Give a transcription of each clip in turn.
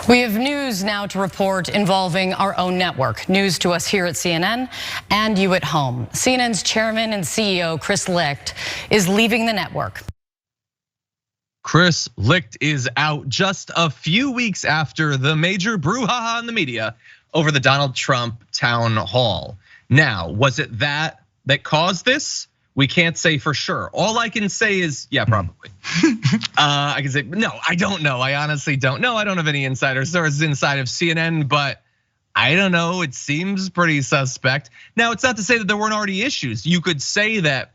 We have news now to report involving our own network. News to us here at CNN and you at home. CNN's chairman and CEO, Chris Licht, is leaving the network. Chris Licht is out just a few weeks after the major brouhaha in the media over the Donald Trump town hall. Now, was it that caused this? We can't say for sure. All I can say is, yeah, probably. I can say, no, I don't know. I honestly don't know. I don't have any insider sources inside of CNN, but I don't know. It seems pretty suspect. Now, it's not to say that there weren't already issues. You could say that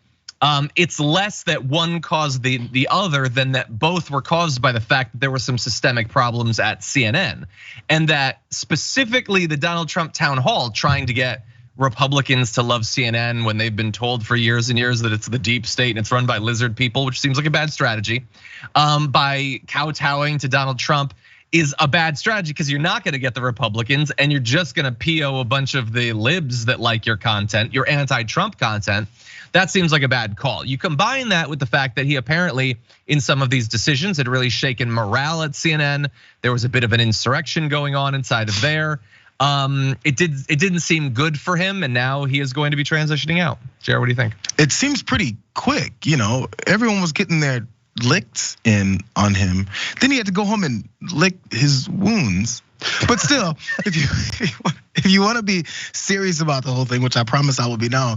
it's less that one caused the other than that both were caused by the fact that there were some systemic problems at CNN. And that specifically the Donald Trump town hall trying to get Republicans to love CNN when they've been told for years and years that it's the deep state and it's run by lizard people, which seems like a bad strategy. By kowtowing to Donald Trump is a bad strategy because you're not gonna get the Republicans and you're just gonna PO a bunch of the libs that like your content, your anti-Trump content. That seems like a bad call. You combine that with the fact that he apparently, in some of these decisions, had really shaken morale at CNN. There was a bit of an insurrection going on inside of there. It didn't seem good for him, and now he is going to be transitioning out. Jared, what do you think? It seems pretty quick, everyone was getting their licks in on him. Then he had to go home and lick his wounds. But still, if you want to be serious about the whole thing, which I promise I will be now,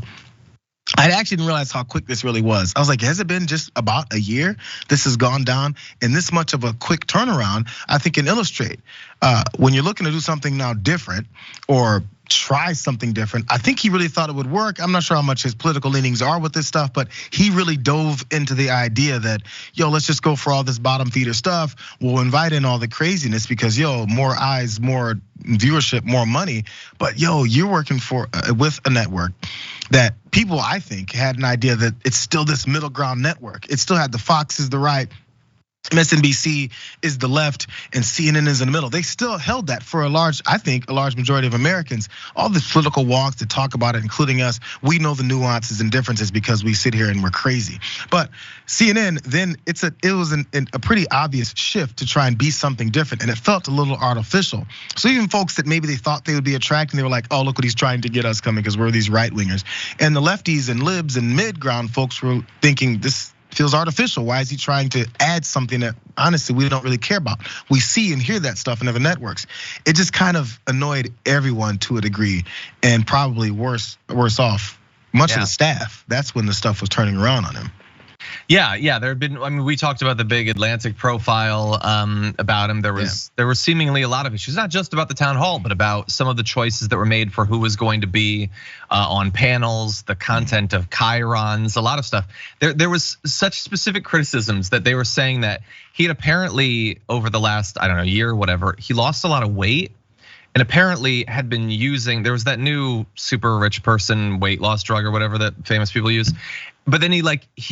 I actually didn't realize how quick this really was. I was like, has it been just about a year? This has gone down in this much of a quick turnaround. I think can illustrate when you're looking to do something now different or try something different. I think he really thought it would work. I'm not sure how much his political leanings are with this stuff, but he really dove into the idea that, let's just go for all this bottom feeder stuff. We'll invite in all the craziness because, more eyes, more viewership, more money. But you're working with a network that people, I think, had an idea that it's still this middle ground network. It still had the Fox is the right, MSNBC is the left, and CNN is in the middle. They still held that for a large majority of Americans. All the political walks that talk about it, including us, we know the nuances and differences because we sit here and we're crazy. But CNN, then it was a pretty obvious shift to try and be something different, and it felt a little artificial. So even folks that maybe they thought they would be attracting, they were like, oh, look what he's trying to get us coming because we're these right wingers. And the lefties and libs and mid ground folks were thinking this feels artificial. Why is he trying to add something that honestly we don't really care about? We see and hear that stuff in other networks. It just kind of annoyed everyone to a degree, and probably worse off much of the staff. That's when the stuff was turning around on him. Yeah, there had been. We talked about the big Atlantic profile about him. There were seemingly a lot of issues, not just about the town hall, but about some of the choices that were made for who was going to be on panels, the content of chyrons, a lot of stuff. There was such specific criticisms that they were saying that he had apparently over the last, year or whatever, he lost a lot of weight. And apparently had been using, there was that new super rich person weight loss drug or whatever that famous people use. But then he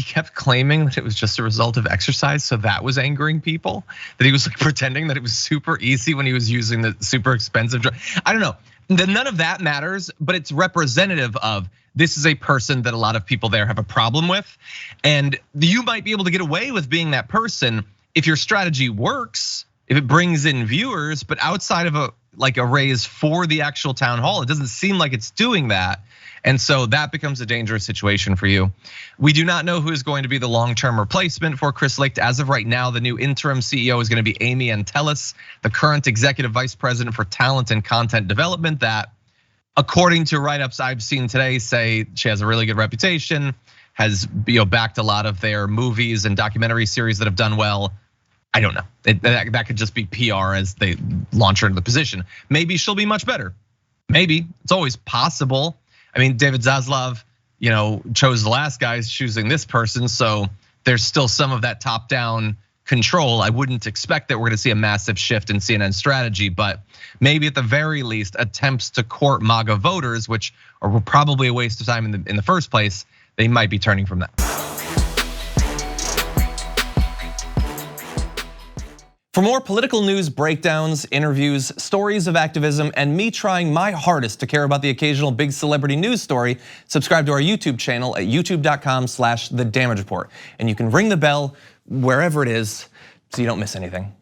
kept claiming that it was just a result of exercise. So that was angering people, that he was pretending that it was super easy when he was using the super expensive drug. I don't know, none of that matters, but it's representative of this is a person that a lot of people there have a problem with. And you might be able to get away with being that person if your strategy works, if it brings in viewers, but outside of a raise for the actual town hall, it doesn't seem like it's doing that. And so that becomes a dangerous situation for you. We do not know who is going to be the long-term replacement for Chris Licht. As of right now, the new interim CEO is going to be Amy Entelis, the current executive vice president for talent and content development that, according to write-ups I've seen today, say she has a really good reputation, has backed a lot of their movies and documentary series that have done well. I don't know. That could just be PR as they launch her into the position. Maybe she'll be much better. Maybe, it's always possible. David Zaslav, chose the last guy, choosing this person. So there's still some of that top-down control. I wouldn't expect that we're gonna see a massive shift in CNN strategy, but maybe at the very least, attempts to court MAGA voters, which are probably a waste of time in the first place, they might be turning from that. For more political news breakdowns, interviews, stories of activism, and me trying my hardest to care about the occasional big celebrity news story, subscribe to our YouTube channel at youtube.com/The Damage Report. And you can ring the bell wherever it is so you don't miss anything.